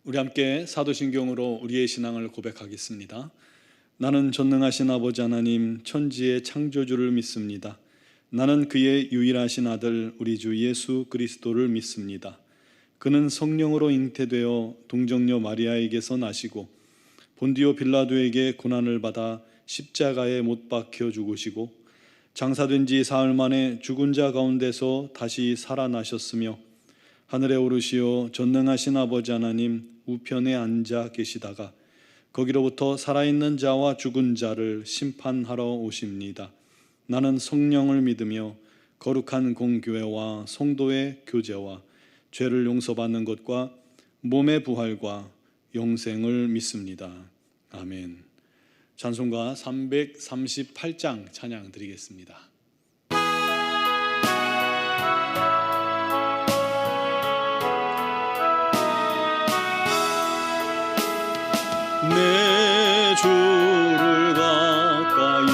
우리 함께 사도신경으로 우리의 신앙을 고백하겠습니다. 나는 전능하신 아버지 하나님 천지의 창조주를 믿습니다. 나는 그의 유일하신 아들 우리 주 예수 그리스도를 믿습니다. 그는 성령으로 잉태되어 동정녀 마리아에게서 나시고 본디오 빌라도에게 고난을 받아 십자가에 못 박혀 죽으시고 장사된 지 사흘 만에 죽은 자 가운데서 다시 살아나셨으며 하늘에 오르시어 전능하신 아버지 하나님 우편에 앉아 계시다가 거기로부터 살아있는 자와 죽은 자를 심판하러 오십니다. 나는 성령을 믿으며 거룩한 공교회와 성도의 교제와 죄를 용서받는 것과 몸의 부활과 영생을 믿습니다. 아멘. 찬송가 338장 찬양 드리겠습니다. 내 주를 가까이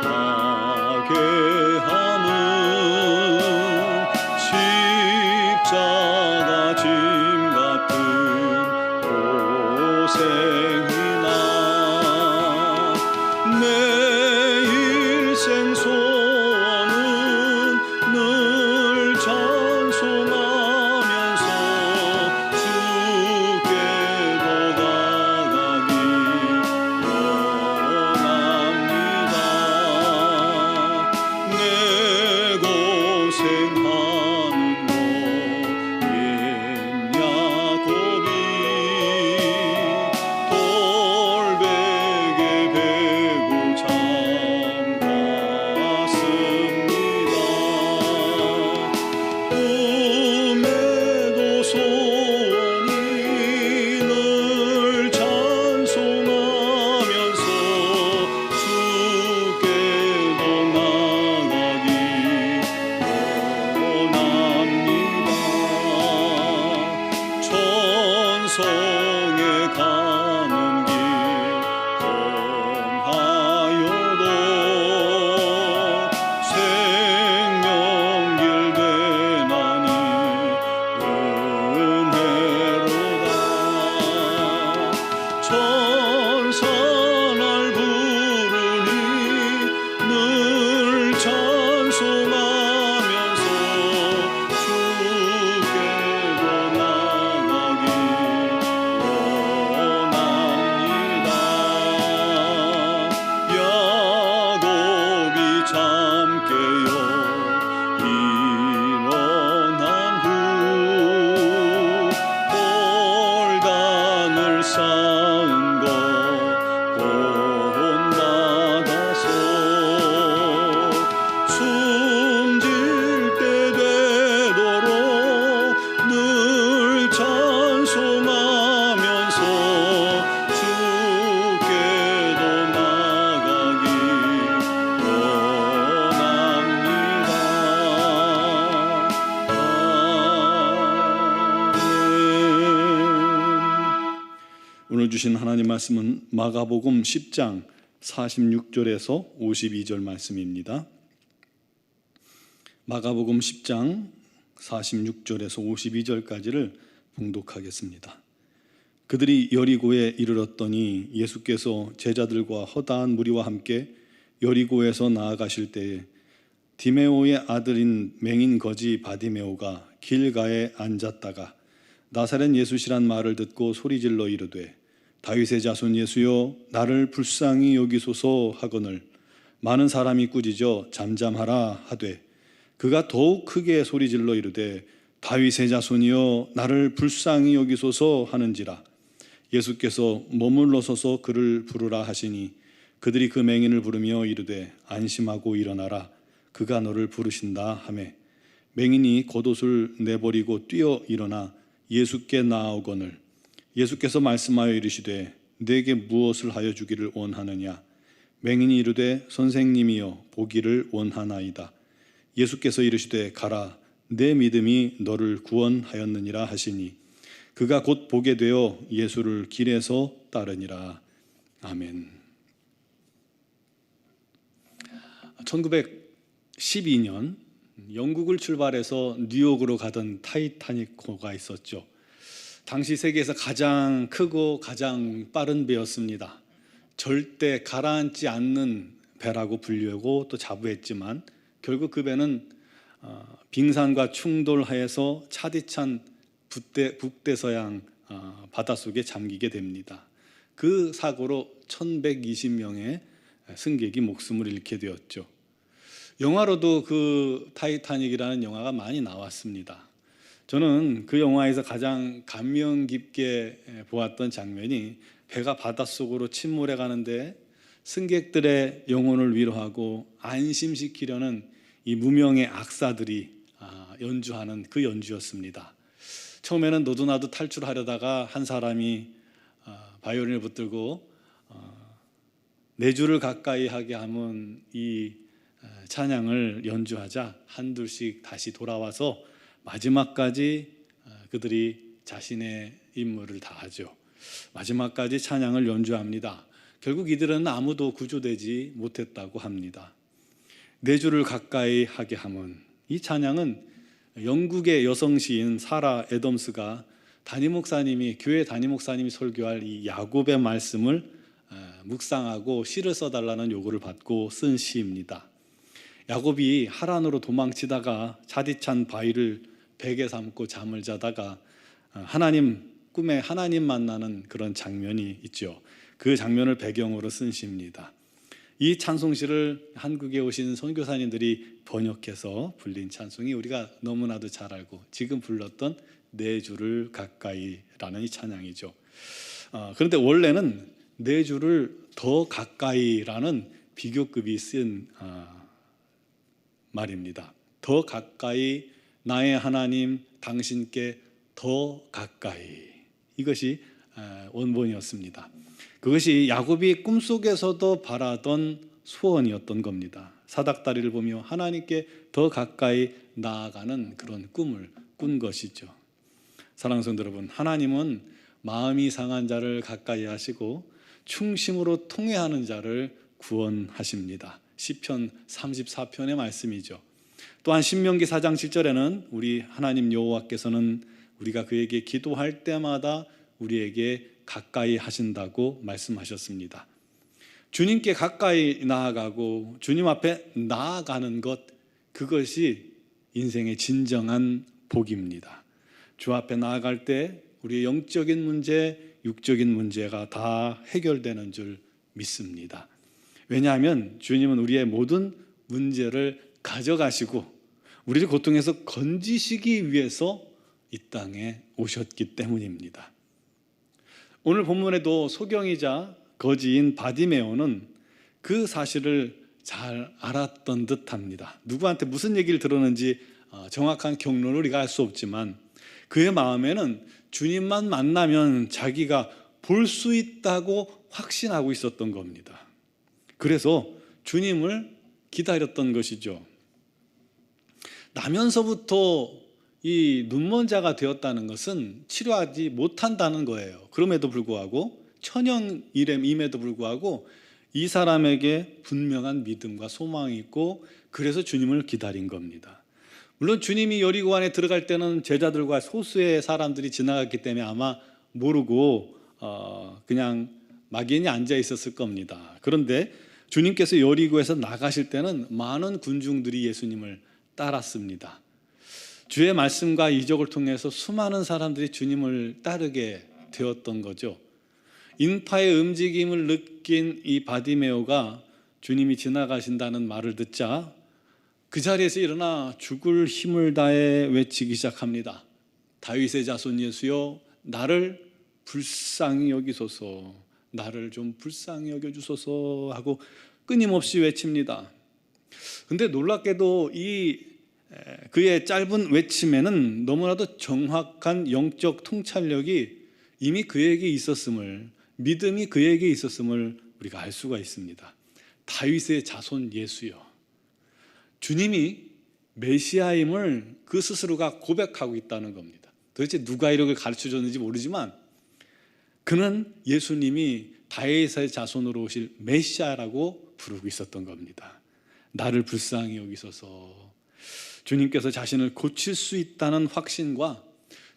하게 하는 십자가 짐 같은 고생이나 내 일생 소원은 늘 찬송하면서 주께로 나가기 원합니다. 내 고생하는 것 옛 야곱이 돌베개 베고 잠갔습니다. 꿈에도 소원이 늘 찬송하면서 주께로 나가기 원합니다. 천성에 가는 길 험하여도 생명길 되나니 은혜로다. 천사날 부르니 늘 찬송하면서 주께로 나가기 원합니다. 야곱이 잠 깨어 일어난 후 돌단을 쌓은 것 본받아서 숨질 때 되도록 늘 찬송하면서 주께로 나가기 원합니다. 오늘 주신 하나님 말씀은 마가복음 10장 46절에서 52절 말씀입니다. 마가복음 10장 46절에서 52절까지를 봉독하겠습니다. 그들이 여리고에 이르렀더니 예수께서 제자들과 허다한 무리와 함께 여리고에서 나아가실 때에 디메오의 아들인 맹인 거지 바디메오가 길가에 앉았다가 나사렛 예수시란 말을 듣고 소리질러 이르되 다윗의 자손 예수여 나를 불쌍히 여기소서 하거늘 많은 사람이 꾸짖어 잠잠하라 하되 그가 더욱 크게 소리질러 이르되 다윗의 자손이여 나를 불쌍히 여기소서 하는지라. 예수께서 머물러 서서 그를 부르라 하시니 그들이 그 맹인을 부르며 이르되 안심하고 일어나라 그가 너를 부르신다 하매 맹인이 겉옷을 내버리고 뛰어 일어나 예수께 나아오거늘 예수께서 말씀하여 이르시되 내게 무엇을 하여 주기를 원하느냐. 맹인이 이르되 선생님이여 보기를 원하나이다. 예수께서 이르시되 가라 내 믿음이 너를 구원하였느니라 하시니 그가 곧 보게 되어 예수를 길에서 따르니라. 아멘. 1912년 영국을 출발해서 뉴욕으로 가던 타이타닉호가 있었죠. 당시 세계에서 가장 크고 가장 빠른 배였습니다. 절대 가라앉지 않는 배라고 불리고 또 자부했지만 결국 그 배는 빙산과 충돌하여서 차디찬 북대서양 바닷속에 잠기게 됩니다. 그 사고로 1120명의 승객이 목숨을 잃게 되었죠. 영화로도 그 타이타닉이라는 영화가 많이 나왔습니다. 저는 그 영화에서 가장 감명 깊게 보았던 장면이 배가 바닷속으로 침몰해 가는데 승객들의 영혼을 위로하고 안심시키려는 이 무명의 악사들이 연주하는 그 연주였습니다. 처음에는 너도나도 탈출하려다가 한 사람이 바이올린을 붙들고 네 줄을 가까이 하게 하면 이 찬양을 연주하자 한둘씩 다시 돌아와서 마지막까지 그들이 자신의 임무를 다하죠. 마지막까지 찬양을 연주합니다. 결국 이들은 아무도 구조되지 못했다고 합니다. 네 줄을 가까이 하게 하면, 이 찬양은 영국의 여성 시인 사라 애덤스가 교회 담임 목사님이 설교할 이 야곱의 말씀을 묵상하고 시를 써달라는 요구를 받고 쓴 시입니다. 야곱이 하란으로 도망치다가 차디찬 바위를 베개 삼고 잠을 자다가 꿈에 하나님 만나는 그런 장면이 있죠. 그 장면을 배경으로 쓴 시입니다. 이 찬송시를 한국에 오신 선교사님들이 번역해서 불린 찬송이 우리가 너무나도 잘 알고 지금 불렀던 네 줄을 가까이라는 이 찬양이죠. 그런데 원래는 네 줄을 더 가까이라는 비교급이 쓴 말입니다. 더 가까이, 나의 하나님 당신께 더 가까이, 이것이 원본이었습니다. 그것이 야곱이 꿈속에서도 바라던 소원이었던 겁니다. 사닥다리를 보며 하나님께 더 가까이 나아가는 그런 꿈을 꾼 것이죠. 사랑하는 성도 여러분, 하나님은 마음이 상한 자를 가까이 하시고 충심으로 통회하는 자를 구원하십니다. 시편 34편의 말씀이죠. 또한 신명기 4장 7절에는 우리 하나님 여호와께서는 우리가 그에게 기도할 때마다 우리에게 가까이 하신다고 말씀하셨습니다. 주님께 가까이 나아가고 주님 앞에 나아가는 것, 그것이 인생의 진정한 복입니다. 주 앞에 나아갈 때 우리의 영적인 문제, 육적인 문제가 다 해결되는 줄 믿습니다. 왜냐하면 주님은 우리의 모든 문제를 가져가시고 우리를 고통에서 건지시기 위해서 이 땅에 오셨기 때문입니다. 오늘 본문에도 소경이자 거지인 바디메오는 그 사실을 잘 알았던 듯합니다. 누구한테 무슨 얘기를 들었는지 정확한 경로를 우리가 알 수 없지만 그의 마음에는 주님만 만나면 자기가 볼 수 있다고 확신하고 있었던 겁니다. 그래서 주님을 기다렸던 것이죠. 나면서부터 이 눈먼 자가 되었다는 것은 치료하지 못한다는 거예요. 그럼에도 불구하고 천연임에도 불구하고 이 사람에게 분명한 믿음과 소망이 있고 그래서 주님을 기다린 겁니다. 물론 주님이 여리고 안에 들어갈 때는 제자들과 소수의 사람들이 지나갔기 때문에 아마 모르고 그냥 막연히 앉아 있었을 겁니다. 그런데 주님께서 여리고에서 나가실 때는 많은 군중들이 예수님을 따랐습니다. 주의 말씀과 이적을 통해서 수많은 사람들이 주님을 따르게 되었던 거죠. 인파의 움직임을 느낀 이 바디메오가 주님이 지나가신다는 말을 듣자 그 자리에서 일어나 죽을 힘을 다해 외치기 시작합니다. 다윗의 자손 예수여, 나를 불쌍히 여기소서, 나를 좀 불쌍히 여겨주소서 하고 끊임없이 외칩니다. 근데 놀랍게도 그의 짧은 외침에는 너무나도 정확한 영적 통찰력이 이미 그에게 있었음을, 믿음이 그에게 있었음을 우리가 알 수가 있습니다. 다윗의 자손 예수여, 주님이 메시아임을 그 스스로가 고백하고 있다는 겁니다. 도대체 누가 이렇게 가르쳐줬는지 모르지만 그는 예수님이 다윗의 자손으로 오실 메시아라고 부르고 있었던 겁니다. 나를 불쌍히 여기소서. 주님께서 자신을 고칠 수 있다는 확신과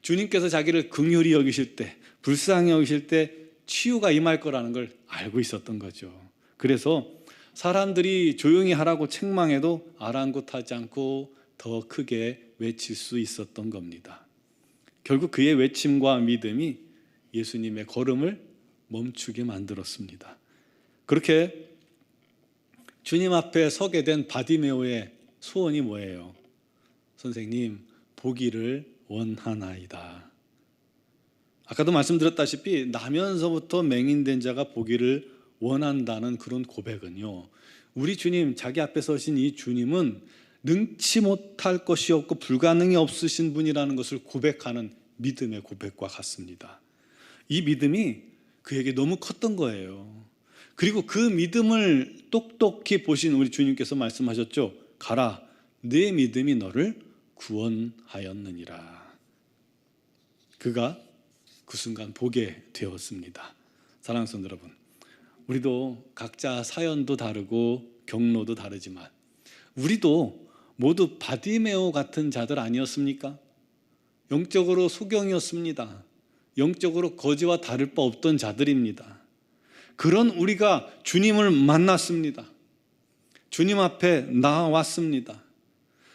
주님께서 자기를 긍휼히 여기실 때, 불쌍히 여기실 때 치유가 임할 거라는 걸 알고 있었던 거죠. 그래서 사람들이 조용히 하라고 책망해도 아랑곳하지 않고 더 크게 외칠 수 있었던 겁니다. 결국 그의 외침과 믿음이 예수님의 걸음을 멈추게 만들었습니다. 그렇게 주님 앞에 서게 된 바디메오의 소원이 뭐예요? 선생님, 보기를 원하나이다. 아까도 말씀드렸다시피 나면서부터 맹인된 자가 보기를 원한다는 그런 고백은요, 우리 주님, 자기 앞에 서신 이 주님은 능치 못할 것이 없고 불가능이 없으신 분이라는 것을 고백하는 믿음의 고백과 같습니다. 이 믿음이 그에게 너무 컸던 거예요. 그리고 그 믿음을 똑똑히 보신 우리 주님께서 말씀하셨죠. 가라, 내 믿음이 너를 구원하였느니라. 그가 그 순간 보게 되었습니다. 사랑하는 성도 여러분, 우리도 각자 사연도 다르고 경로도 다르지만 우리도 모두 바디메오 같은 자들 아니었습니까? 영적으로 소경이었습니다. 영적으로 거지와 다를 바 없던 자들입니다. 그런 우리가 주님을 만났습니다. 주님 앞에 나왔습니다.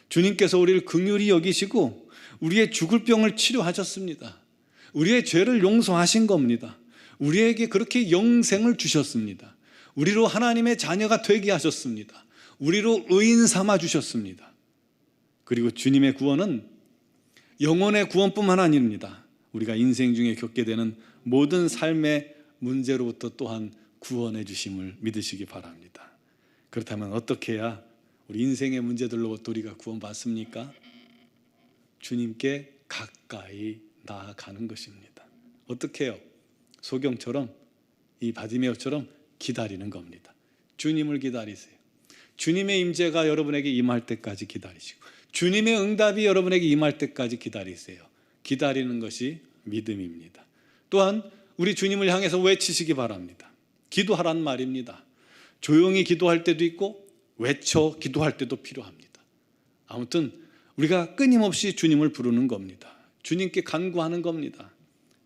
주님께서 우리를 긍휼히 여기시고 우리의 죽을 병을 치료하셨습니다. 우리의 죄를 용서하신 겁니다. 우리에게 그렇게 영생을 주셨습니다. 우리로 하나님의 자녀가 되게 하셨습니다. 우리로 의인 삼아 주셨습니다. 그리고 주님의 구원은 영혼의 구원뿐만 아닙니다. 우리가 인생 중에 겪게 되는 모든 삶의 문제로부터 또한 구원해 주심을 믿으시기 바랍니다. 그렇다면 어떻게 해야 우리 인생의 문제들로부터 우리가 구원받습니까? 주님께 가까이 나아가는 것입니다. 어떻게 해요? 소경처럼, 이 바디메오처럼 기다리는 겁니다. 주님을 기다리세요. 주님의 임재가 여러분에게 임할 때까지 기다리시고 주님의 응답이 여러분에게 임할 때까지 기다리세요. 기다리는 것이 믿음입니다. 또한 우리 주님을 향해서 외치시기 바랍니다. 기도하란 말입니다. 조용히 기도할 때도 있고 외쳐 기도할 때도 필요합니다. 아무튼 우리가 끊임없이 주님을 부르는 겁니다. 주님께 간구하는 겁니다.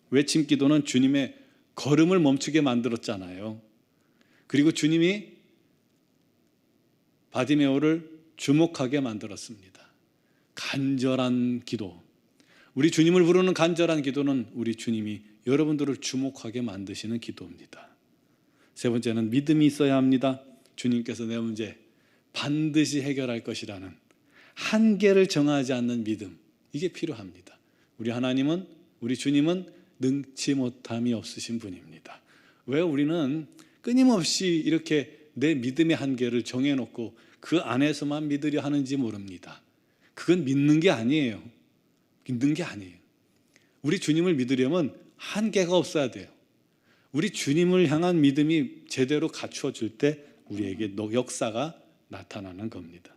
외침 기도는 주님의 걸음을 멈추게 만들었잖아요. 그리고 주님이 바디메오를 주목하게 만들었습니다. 간절한 기도, 우리 주님을 부르는 간절한 기도는 우리 주님이 여러분들을 주목하게 만드시는 기도입니다. 세 번째는 믿음이 있어야 합니다. 주님께서 내 문제 반드시 해결할 것이라는 한계를 정하지 않는 믿음, 이게 필요합니다. 우리 하나님은, 우리 주님은 능치 못함이 없으신 분입니다. 왜 우리는 끊임없이 이렇게 내 믿음의 한계를 정해놓고 그 안에서만 믿으려 하는지 모릅니다. 그건 믿는 게 아니에요. 믿는 게 아니에요. 우리 주님을 믿으려면 한계가 없어야 돼요. 우리 주님을 향한 믿음이 제대로 갖추어질 때 우리에게 역사가 나타나는 겁니다.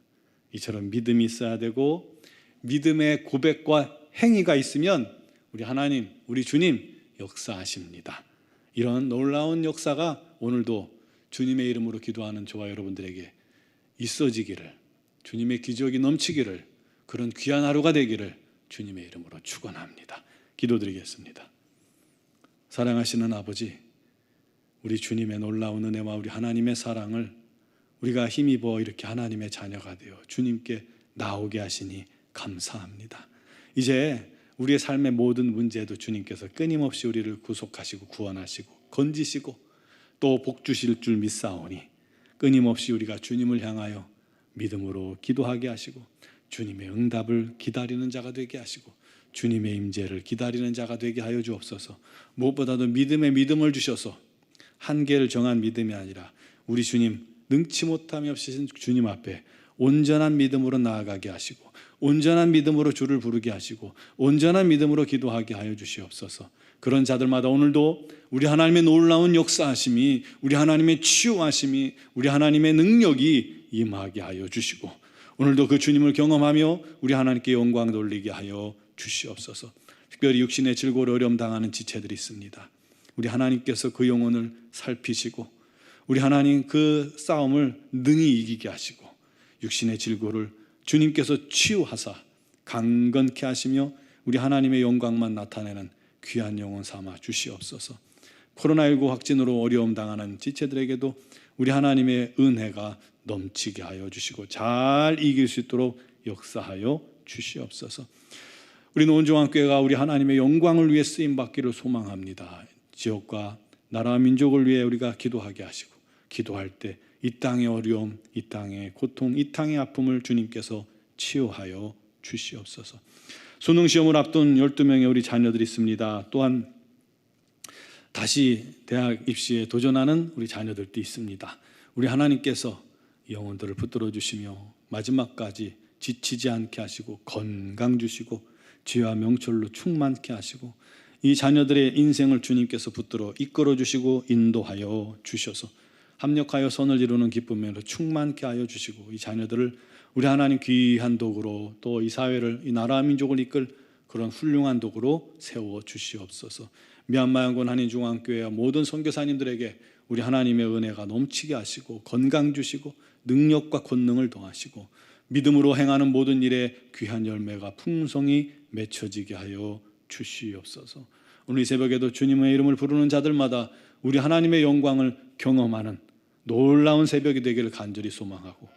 이처럼 믿음이 있어야 되고 믿음의 고백과 행위가 있으면 우리 하나님, 우리 주님 역사하십니다. 이런 놀라운 역사가 오늘도 주님의 이름으로 기도하는 저와 여러분들에게 있어지기를, 주님의 기적이 넘치기를, 그런 귀한 하루가 되기를 주님의 이름으로 축원합니다. 기도드리겠습니다. 사랑하시는 아버지, 우리 주님의 놀라운 은혜와 우리 하나님의 사랑을 우리가 힘입어 이렇게 하나님의 자녀가 되어 주님께 나오게 하시니 감사합니다. 이제 우리의 삶의 모든 문제도 주님께서 끊임없이 우리를 구속하시고 구원하시고 건지시고 또 복 주실 줄 믿사오니 끊임없이 우리가 주님을 향하여 믿음으로 기도하게 하시고 주님의 응답을 기다리는 자가 되게 하시고 주님의 임재를 기다리는 자가 되게 하여 주옵소서. 무엇보다도 믿음의 믿음을 주셔서 한계를 정한 믿음이 아니라 우리 주님, 능치 못함이 없으신 주님 앞에 온전한 믿음으로 나아가게 하시고 온전한 믿음으로 주를 부르게 하시고 온전한 믿음으로 기도하게 하여 주시옵소서. 그런 자들마다 오늘도 우리 하나님의 놀라운 역사하심이, 우리 하나님의 치유하심이, 우리 하나님의 능력이 임하게 하여 주시고 오늘도 그 주님을 경험하며 우리 하나님께 영광 돌리게 하여 주시옵소서. 특별히 육신의 질고를 어려움 당하는 지체들이 있습니다. 우리 하나님께서 그 영혼을 살피시고 우리 하나님 그 싸움을 능히 이기게 하시고 육신의 질고를 주님께서 치유하사 강건케 하시며 우리 하나님의 영광만 나타내는 귀한 영혼 삼아 주시옵소서. 코로나19 확진으로 어려움 당하는 지체들에게도 우리 하나님의 은혜가 넘치게 하여 주시고 잘 이길 수 있도록 역사하여 주시옵소서. 우리는 온종한교회가 우리 하나님의 영광을 위해 쓰임받기를 소망합니다. 지역과 나라와 민족을 위해 우리가 기도하게 하시고, 기도할 때 이 땅의 어려움, 이 땅의 고통, 이 땅의 아픔을 주님께서 치유하여 주시옵소서. 수능시험을 앞둔 12명의 우리 자녀들이 있습니다. 또한 다시 대학 입시에 도전하는 우리 자녀들도 있습니다. 우리 하나님께서 영혼들을 붙들어 주시며 마지막까지 지치지 않게 하시고 건강 주시고 지혜와 명철로 충만케 하시고 이 자녀들의 인생을 주님께서 붙들어 이끌어 주시고 인도하여 주셔서 합력하여 선을 이루는 기쁨으로 충만케 하여 주시고 이 자녀들을 우리 하나님 귀한 도구로 또 이 사회를, 이 나라와 민족을 이끌 그런 훌륭한 도구로 세워 주시옵소서. 미얀마 연구원 한인중앙교회와 모든 선교사님들에게 우리 하나님의 은혜가 넘치게 하시고 건강 주시고 능력과 권능을 더하시고 믿음으로 행하는 모든 일에 귀한 열매가 풍성히 맺혀지게 하여 주시옵소서. 오늘 이 새벽에도 주님의 이름을 부르는 자들마다 우리 하나님의 영광을 경험하는 놀라운 새벽이 되기를 간절히 소망하고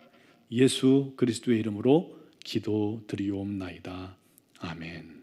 예수 그리스도의 이름으로 기도드리옵나이다. 아멘.